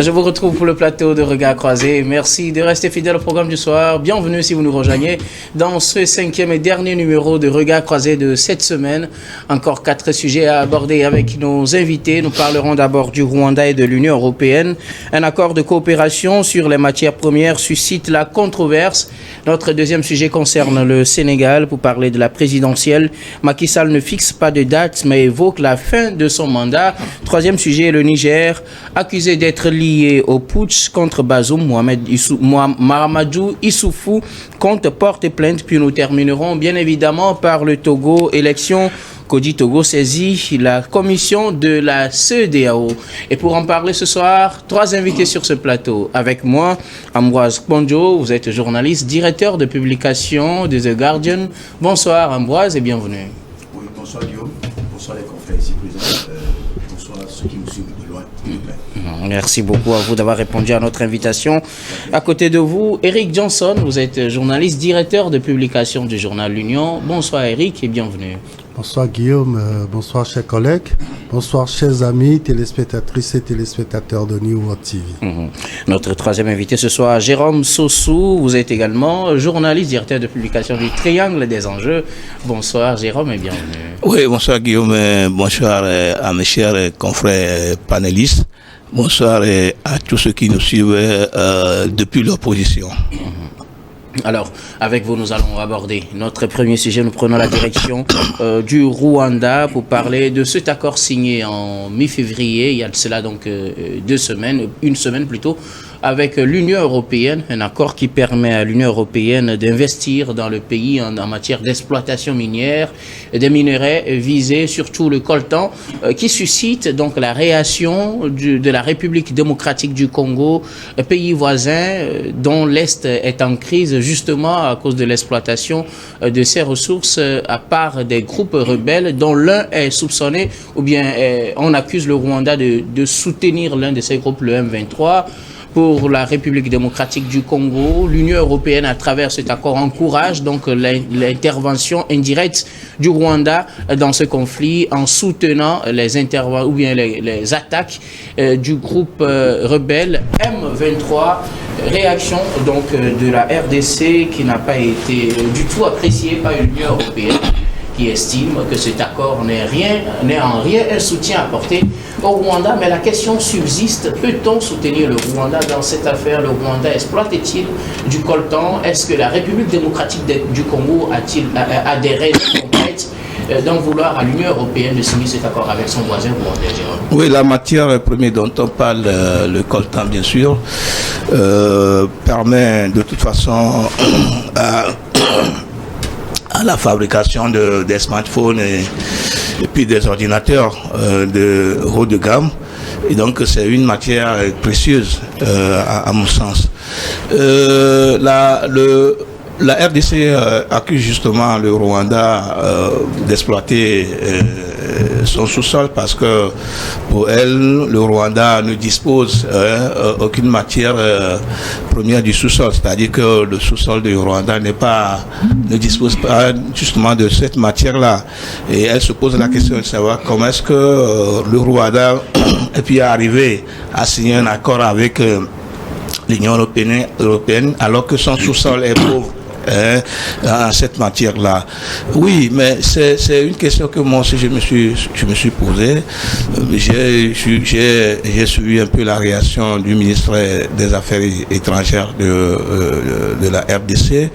Je vous retrouve pour le plateau de Regard Croisé. Merci de rester fidèle au programme du soir. Bienvenue si vous nous rejoignez dans ce 5e et dernier numéro de Regard Croisé de cette semaine. Encore 4 sujets à aborder avec nos invités. Nous parlerons d'abord du Rwanda et de l'Union européenne. Un accord de coopération sur les matières premières suscite la controverse. Notre deuxième sujet concerne le Sénégal. Pour parler de la présidentielle, Macky Sall ne fixe pas de date mais évoque la fin de son mandat. Troisième sujet, le Niger, accusé d'être lié au putsch contre Bazoum, Mahamadou Issoufou compte porter plainte. Puis nous terminerons bien évidemment par le Togo, élection qu'Audi Togo saisit la commission de la CEDEAO. Et pour en parler ce soir, 3 invités sur ce plateau. Avec moi, Ambroise Kponjo, vous êtes journaliste, directeur de publication de The Guardian. Bonsoir Ambroise et bienvenue. Oui, bonsoir Guillaume, bonsoir les confrères ici présents, bonsoir ceux qui nous suivent de loin. Merci beaucoup à vous d'avoir répondu à notre invitation. À côté de vous, Eric Johnson, vous êtes journaliste, directeur de publication du journal L'Union. Bonsoir Eric et bienvenue. Bonsoir Guillaume, bonsoir chers collègues, bonsoir chers amis, téléspectatrices et téléspectateurs de New World TV. Notre troisième invité ce soir, Jérôme Sossou, vous êtes également journaliste, directeur de publication du Triangle des Enjeux. Bonsoir Jérôme et bienvenue. Oui, bonsoir Guillaume, bonsoir à mes chers confrères panélistes, bonsoir à tous ceux qui nous suivent depuis l'opposition. Alors, avec vous, nous allons aborder notre premier sujet. Nous prenons la direction du Rwanda pour parler de cet accord signé en mi-février. Il y a de cela donc 2 semaines, une semaine plutôt, avec l'Union européenne. Un accord qui permet à l'Union européenne d'investir dans le pays en matière d'exploitation minière, des minerais visés, surtout le coltan, qui suscite donc la réaction de la République démocratique du Congo, pays voisin dont l'Est est en crise justement à cause de l'exploitation de ses ressources à part des groupes rebelles dont l'un est soupçonné ou bien on accuse le Rwanda de soutenir l'un de ces groupes, le M23. Pour la République démocratique du Congo, l'Union européenne, à travers cet accord, encourage donc l'intervention indirecte du Rwanda dans ce conflit en soutenant les interventions ou bien les attaques du groupe rebelle M23. Réaction donc de la RDC qui n'a pas été du tout appréciée par l'Union européenne, qui estime que cet accord n'est en rien un soutien apporté au Rwanda. Mais la question subsiste, peut-on soutenir le Rwanda dans cette affaire? Le Rwanda exploite-t-il du coltan? Est-ce que la République démocratique du Congo a des raisons concrètes d'en vouloir à l'Union européenne de signer cet accord avec son voisin rwandais, Jérôme? Oui, la matière première dont on parle, le coltan bien sûr, permet de toute façon à la fabrication des smartphones et puis des ordinateurs de haut de gamme. Et donc c'est une matière précieuse à mon sens. La RDC accuse justement le Rwanda d'exploiter son sous-sol parce que pour elle, le Rwanda ne dispose aucune matière première du sous-sol. C'est-à-dire que le sous-sol du Rwanda ne dispose pas justement de cette matière-là. Et elle se pose la question de savoir comment est-ce que le Rwanda est pu arriver à signer un accord avec l'Union européenne alors que son sous-sol est pauvre. En cette matière-là. Oui, mais c'est une question que moi aussi je me suis posée. J'ai suivi un peu la réaction du ministre des Affaires étrangères de la RDC.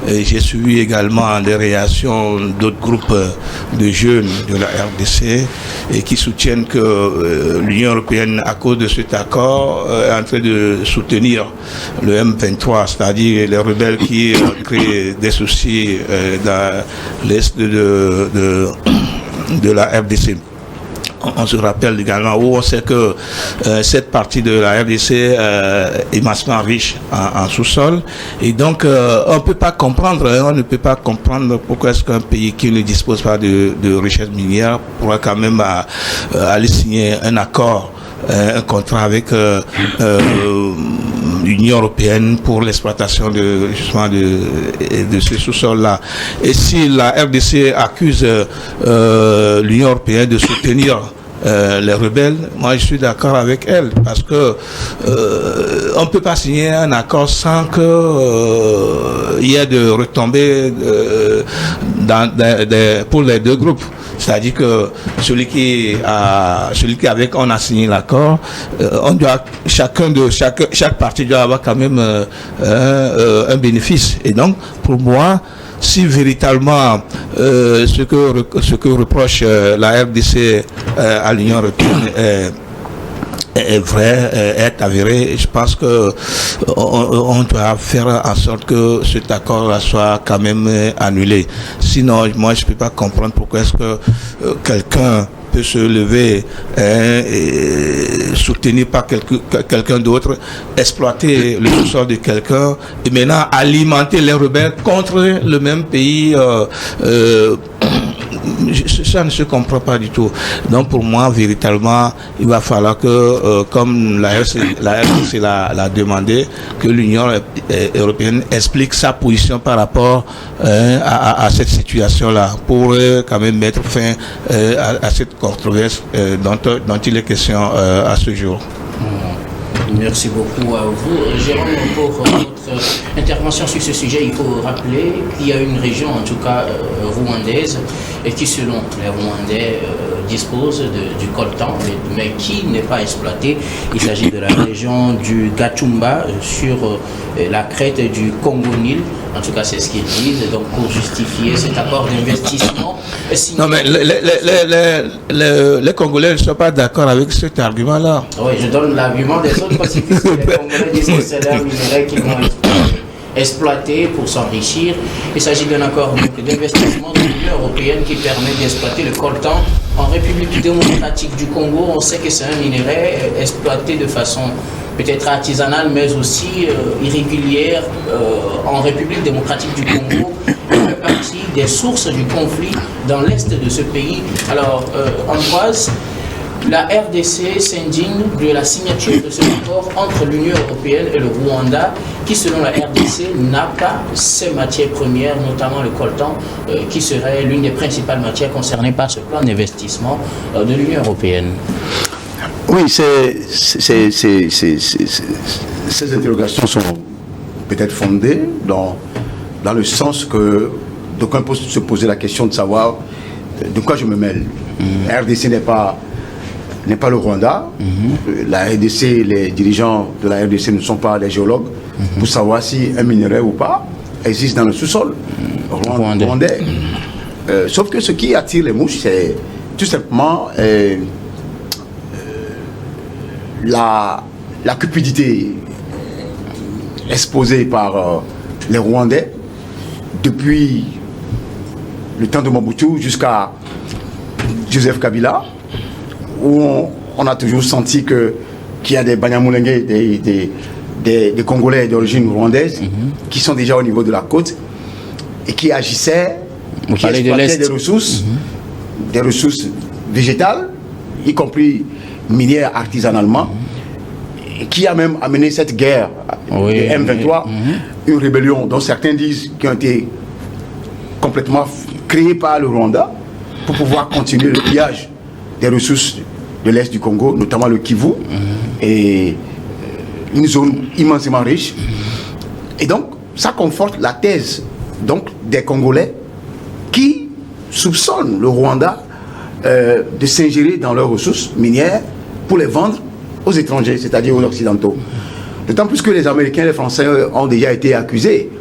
J'ai suivi également les réactions d'autres groupes de jeunes de la RDC et qui soutiennent que l'Union européenne, à cause de cet accord, est en train de soutenir le M23, c'est-à-dire les rebelles qui créent des soucis dans l'est de la RDC. On se rappelle également où on sait que cette partie de la RDC est massivement riche en sous-sol et donc on ne peut pas comprendre, on ne peut pas comprendre pourquoi est-ce qu'un pays qui ne dispose pas de richesse minière pourra quand même aller signer un accord, un contrat avec l'Union européenne pour l'exploitation de ce sous-sol-là. Et si la RDC accuse l'Union européenne de soutenir les rebelles, moi je suis d'accord avec elle, parce que on ne peut pas signer un accord sans que il y ait de retombées pour les deux groupes. C'est-à-dire que celui avec on a signé l'accord, on doit chaque partie doit avoir quand même un bénéfice. Et donc pour moi, si véritablement ce que reproche la RDC à l'Union européenne est vrai, est avéré, je pense que on doit faire en sorte que cet accord soit quand même annulé. Sinon, moi je peux pas comprendre pourquoi est-ce que quelqu'un peut se lever et soutenir par quelqu'un d'autre, exploiter le sous-sol de quelqu'un et maintenant alimenter les rebelles contre le même pays. Ça ne se comprend pas du tout. Donc pour moi, véritablement, il va falloir que, comme la RDC l'a demandé, que l'Union européenne explique sa position par rapport à cette situation-là, pour quand même mettre fin à cette controverse dont il est question à ce jour. Merci beaucoup à vous. Jérôme, pour votre intervention sur ce sujet, il faut rappeler qu'il y a une région, en tout cas rwandaise, et qui, selon les Rwandais, dispose du coltan, mais qui n'est pas exploité. Il s'agit de la région du Gatumba, sur la crête du Congo-Nil. En tout cas, c'est ce qu'ils disent. Donc, pour justifier cet accord d'investissement... Non, mais les Congolais ne sont pas d'accord avec cet argument-là. Oui, je donne l'argument des autres pacifistes. Les Congolais disent que c'est leur minerai qu'ils vont exploiter pour s'enrichir. Il s'agit d'un accord d'investissement de l'Union européenne qui permet d'exploiter le coltan en République démocratique du Congo. On sait que c'est un minerai exploité de façon peut-être artisanale, mais aussi irrégulière en République démocratique du Congo. Il fait partie des sources du conflit dans l'est de ce pays. Alors, Ambroise, la RDC s'indigne de la signature de ce accord entre l'Union européenne et le Rwanda, qui, selon la RDC, n'a pas ces matières premières, notamment le coltan, qui serait l'une des principales matières concernées par ce plan d'investissement de l'Union européenne. Oui, ces interrogations sont peut-être fondées dans le sens que d'aucuns peuvent se poser la question de savoir de quoi je me mêle. La RDC n'est pas le Rwanda. La RDC, les dirigeants de la RDC ne sont pas des géologues pour savoir si un minerai ou pas existe dans le sous-sol rwandais. Sauf que ce qui attire les mouches, c'est tout simplement la cupidité exposée par les Rwandais depuis le temps de Mobutu jusqu'à Joseph Kabila, où on a toujours senti qu'il y a des Banyamulenge, des Congolais d'origine rwandaise qui sont déjà au niveau de la côte et qui agissaient, qui exploitaient des ressources végétales, y compris minières artisanalement, qui a même amené cette guerre de M23, une rébellion dont certains disent qui ont été complètement créée par le Rwanda pour pouvoir continuer le pillage des ressources de l'Est du Congo, notamment le Kivu, et une zone immensément riche. Et donc, ça conforte la thèse donc, des Congolais qui soupçonnent le Rwanda de s'ingérer dans leurs ressources minières pour les vendre aux étrangers, c'est-à-dire aux Occidentaux. D'autant plus que les Américains et les Français ont déjà été accusés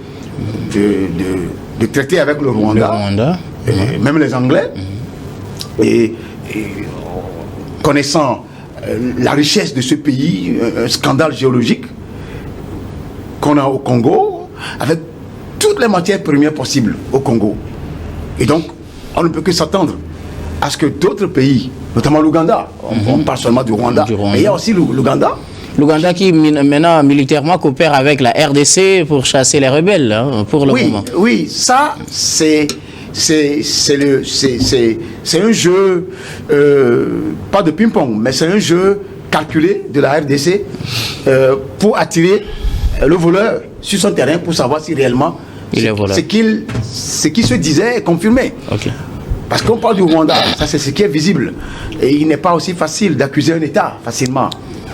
de traiter avec le Rwanda. Même les Anglais. Et connaissant la richesse de ce pays, un scandale géologique qu'on a au Congo, avec toutes les matières premières possibles au Congo. Et donc, on ne peut que s'attendre à ce que d'autres pays, notamment l'Ouganda, on parle seulement du Rwanda, mais il y a aussi l'Ouganda. L'Ouganda qui maintenant militairement coopère avec la RDC pour chasser les rebelles, hein, pour le moment. Oui, ça c'est un jeu, pas de ping-pong, mais c'est un jeu calculé de la RDC pour attirer le voleur sur son terrain pour savoir si réellement ce qui se disait est confirmé. Parce qu'on parle du Rwanda, ça c'est ce qui est visible. Et il n'est pas aussi facile d'accuser un État facilement.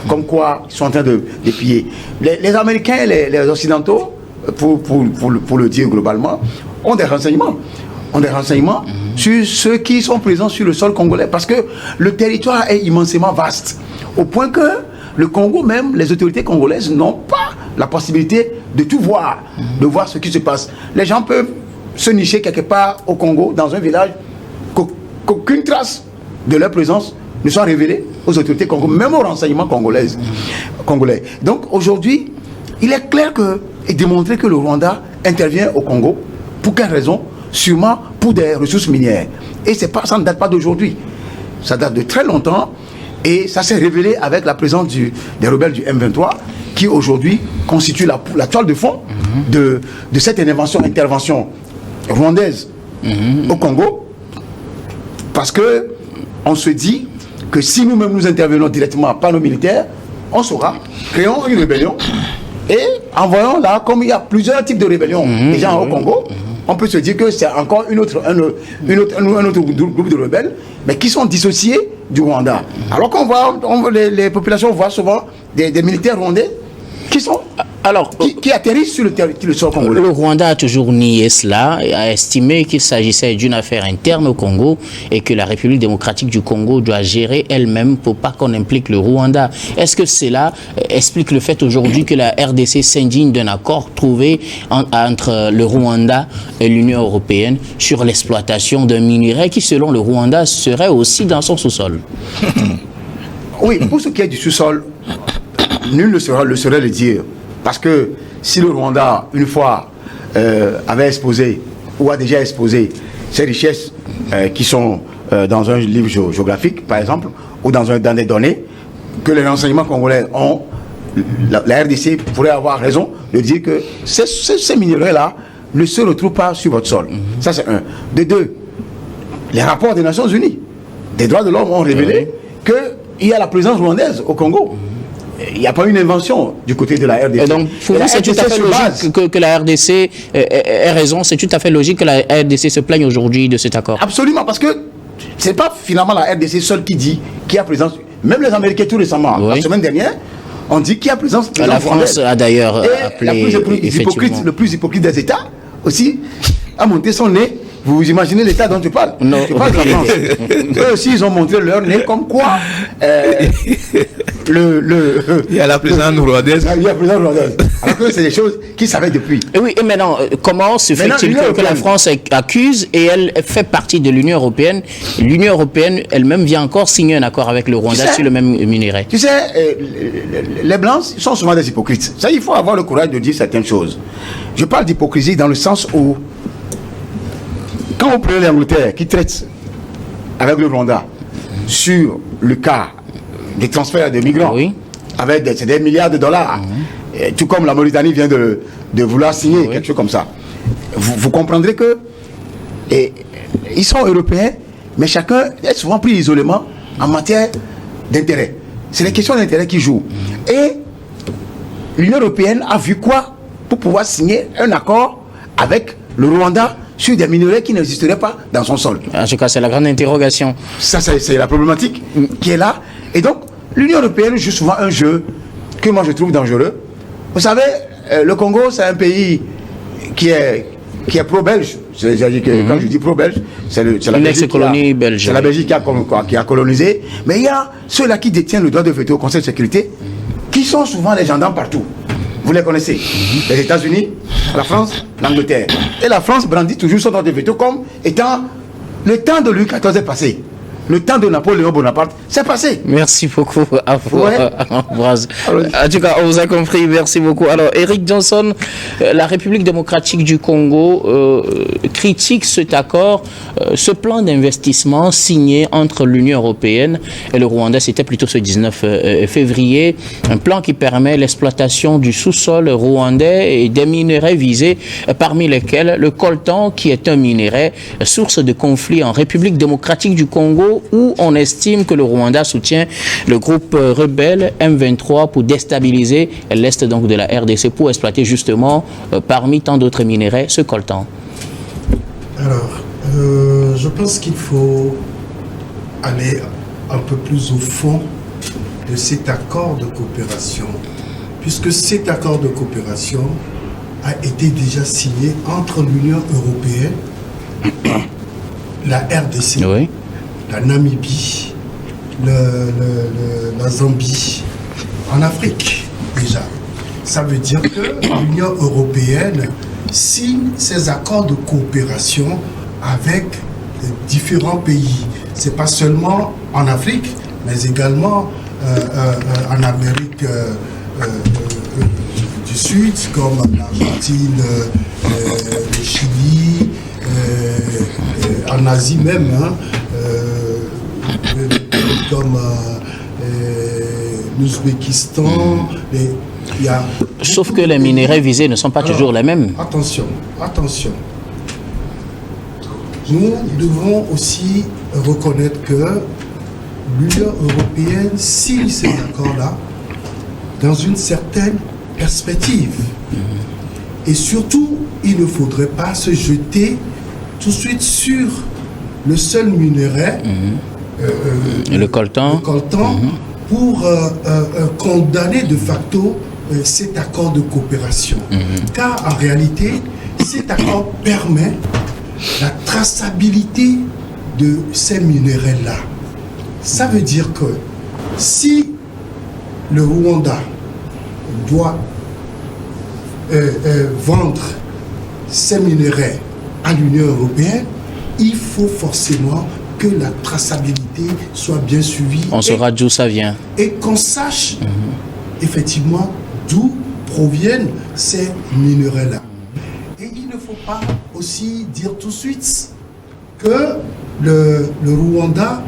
Comme quoi, ils sont en train de piller. Les Américains et les Occidentaux, pour le dire globalement, ont des renseignements. Sur ceux qui sont présents sur le sol congolais. Parce que le territoire est immensément vaste. Au point que le Congo même, les autorités congolaises n'ont pas la possibilité de tout voir, de voir ce qui se passe. Les gens peuvent se nicher quelque part au Congo, dans un village, qu'aucune trace de leur présence ne soit révélée aux autorités congolaises, même aux renseignements congolais. Donc aujourd'hui, il est clair et démontré que le Rwanda intervient au Congo. Pour quelle raison? Sûrement pour des ressources minières. Et ça ne date pas d'aujourd'hui. Ça date de très longtemps. Et ça s'est révélé avec la présence des rebelles du M23 qui aujourd'hui constituent la toile de fond de cette intervention rwandaise au Congo. Parce que on se dit que si nous-mêmes nous intervenons directement par nos militaires, on saura, créons une rébellion et envoyons là, comme il y a plusieurs types de rébellions déjà au Congo, on peut se dire que c'est encore un autre groupe de rebelles, mais qui sont dissociés du Rwanda. Alors qu'on voit, les populations voient souvent des militaires rwandais qui atterrissent sur le sol congolais. Le Rwanda a toujours nié cela et a estimé qu'il s'agissait d'une affaire interne au Congo et que la République démocratique du Congo doit gérer elle-même pour pas qu'on implique le Rwanda. Est-ce que cela explique le fait aujourd'hui que la RDC s'indigne d'un accord trouvé entre le Rwanda et l'Union européenne sur l'exploitation d'un minerai qui, selon le Rwanda, serait aussi dans son sous-sol? Oui, pour ce qui est du sous-sol, nul ne saurait le dire. Parce que si le Rwanda, une fois, avait exposé, ou a déjà exposé, ces richesses qui sont dans un livre géographique, par exemple, ou dans des données, que les renseignements congolais ont, la RDC pourrait avoir raison de dire que ces minéraux-là ne se retrouvent pas sur votre sol. Ça, c'est un. De deux, les rapports des Nations Unies, des droits de l'homme ont révélé qu'il y a la présence rwandaise au Congo. Il n'y a pas une invention du côté de la RDC. Et donc, pour vous, c'est tout à fait logique que la RDC ait raison. C'est tout à fait logique que la RDC se plaigne aujourd'hui de cet accord. Absolument, parce que ce n'est pas finalement la RDC seule qui dit qu'il y a présence. Même les Américains, tout récemment, la semaine dernière, on dit qu'il y a présence. La France a d'ailleurs appelé. Le plus hypocrite des États aussi a monté son nez. Vous imaginez l'État dont tu parles? Non. Je parle de la France. Eux aussi, ils ont montré leur nez comme quoi il y a la présence rwandaise. Il y a la présence rwandaise. Alors que c'est des choses qu'ils savaient depuis. Et oui, et maintenant, comment se fait-il que la France accuse et elle fait partie de l'Union européenne? L'Union européenne elle-même vient encore signer un accord avec le Rwanda sur le même minerai. Tu sais, les Blancs sont souvent des hypocrites. Ça, il faut avoir le courage de dire certaines choses. Je parle d'hypocrisie dans le sens où quand vous prenez l'Angleterre qui traite avec le Rwanda sur le cas des transferts de migrants, avec des milliards de dollars, tout comme la Mauritanie vient de vouloir signer quelque chose comme ça, vous comprendrez que ils sont européens, mais chacun est souvent pris isolément en matière d'intérêt. C'est les questions d'intérêt qui jouent. Et l'Union européenne a vu quoi pour pouvoir signer un accord avec le Rwanda sur des minerais qui n'existeraient pas dans son sol. En tout cas, c'est la grande interrogation. Ça, c'est la problématique qui est là. Et donc, l'Union européenne joue souvent un jeu que moi je trouve dangereux. Vous savez, le Congo, c'est un pays qui est pro-belge. C'est-à-dire que quand je dis pro-belge, c'est la ex-colonie belge. C'est la Belgique qui a colonisé. Mais il y a ceux-là qui détiennent le droit de veto au Conseil de sécurité, qui sont souvent les gendarmes partout. Vous les connaissez. Les États-Unis, la France, l'Angleterre. Et la France brandit toujours son droit de veto comme étant le temps de Louis XIV est passé. Le temps de Napoléon Bonaparte, c'est passé. Merci beaucoup à vous, Ambroise. En tout cas, on vous a compris. Merci beaucoup. Alors, Eric Johnson, la République démocratique du Congo critique cet accord, ce plan d'investissement signé entre l'Union européenne et le Rwanda. C'était plutôt ce 19 février. Un plan qui permet l'exploitation du sous-sol rwandais et des minerais visés, parmi lesquels le coltan, qui est un minerai source de conflit en République démocratique du Congo, où on estime que le Rwanda soutient le groupe rebelle M23 pour déstabiliser l'est donc de la RDC, pour exploiter justement parmi tant d'autres minéraux ce coltan. Alors, Je pense qu'il faut aller un peu plus au fond de cet accord de coopération, puisque cet accord de coopération a été déjà signé entre l'Union européenne, la RDC, Oui. la Namibie, la Zambie, en Afrique déjà. Ça veut dire que l'Union européenne signe ces accords de coopération avec différents pays. C'est pas seulement en Afrique, mais également en Amérique du Sud, comme l'Argentine, le Chili, en Asie même, hein, comme l'Ouzbékistan. Sauf que les minéraux visés ne sont pas toujours les mêmes. Attention, attention. Nous devons aussi reconnaître que l'Union européenne signe ces accords-là dans une certaine perspective. Et surtout, il ne faudrait pas se jeter tout de suite sur le seul minerai, Le coltan. Pour condamner de facto cet accord de coopération. Car en réalité, cet accord permet la traçabilité de ces minéraux-là. Ça veut dire que si le Rwanda doit vendre ces minéraux à l'Union européenne, il faut forcément que la traçabilité soit bien suivie. On saura d'où ça vient. Et qu'on sache effectivement d'où proviennent ces minéraux-là. Et il ne faut pas aussi dire tout de suite que le Rwanda,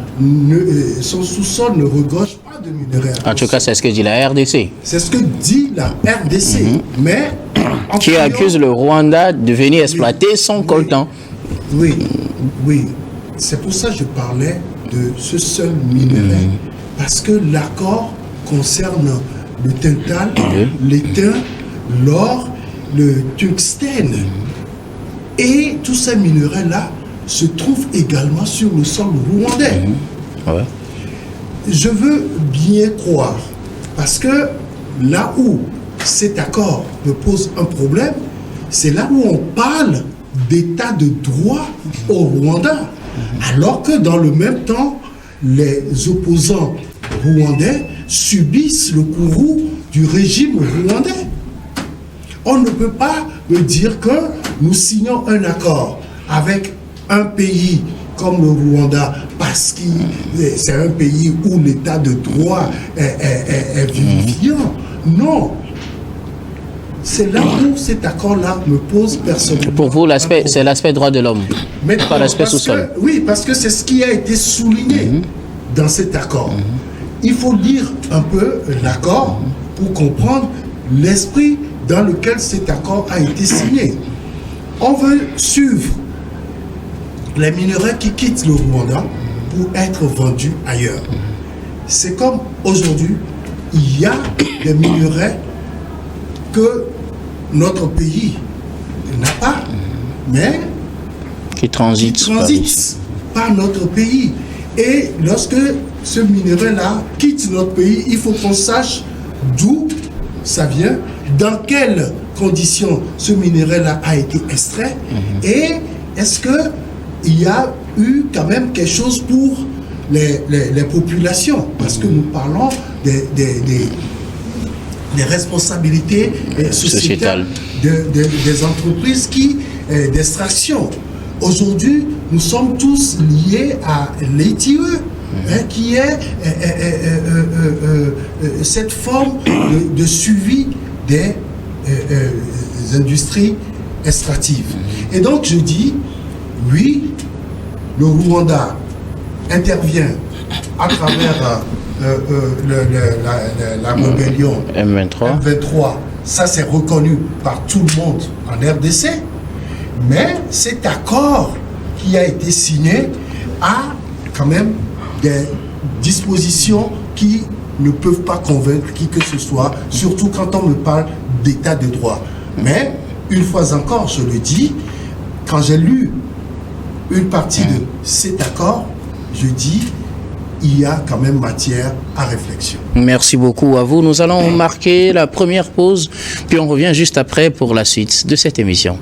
son sous-sol ne regorge pas de minéraux. En tout cas, c'est ce que dit la RDC. C'est ce que dit la RDC. Mais qui accuse le Rwanda de venir exploiter son coltan. Oui, oui. C'est pour ça que je parlais de ce seul minerai. Parce que l'accord concerne le tintal, l'étain, l'or, le tungstène. Et tous ces minéraux-là se trouvent également sur le sol rwandais. Ouais. Je veux bien croire, parce que là où cet accord me pose un problème, c'est là où on parle d'état de droit au Rwanda. Alors que dans le même temps, les opposants rwandais subissent le courroux du régime rwandais. On ne peut pas me dire que nous signons un accord avec un pays comme le Rwanda parce que c'est un pays où l'état de droit est vivifiant. Non. C'est là où cet accord-là me pose personnellement. Pour vous, c'est l'aspect droit de l'homme, pas l'aspect sous-sol. Oui, parce que c'est ce qui a été souligné dans cet accord. Il faut lire un peu l'accord pour comprendre l'esprit dans lequel cet accord a été signé. On veut suivre les minéraux qui quittent le Rwanda pour être vendus ailleurs. C'est comme aujourd'hui, il y a des minéraux que notre pays n'a pas, mais qui transitent par notre pays. Et lorsque ce minerai-là quitte notre pays, il faut qu'on sache d'où ça vient, dans quelles conditions ce minerai-là a été extrait, et est-ce qu'il y a eu quand même quelque chose pour les populations, parce que nous parlons des responsabilités sociétales des entreprises d'extraction. Aujourd'hui, nous sommes tous liés à l'ITIE, qui est cette forme de suivi des industries extractives. Et donc, je dis, oui, le Rwanda intervient à travers la rébellion M23. Ça, c'est reconnu par tout le monde en RDC. Mais cet accord qui a été signé a quand même des dispositions qui ne peuvent pas convaincre qui que ce soit, surtout quand on me parle d'état de droit. Mais, une fois encore, je le dis, quand j'ai lu une partie de cet accord, je dis, il y a quand même matière à réflexion. Merci beaucoup à vous. Nous allons marquer la première pause, puis on revient juste après pour la suite de cette émission.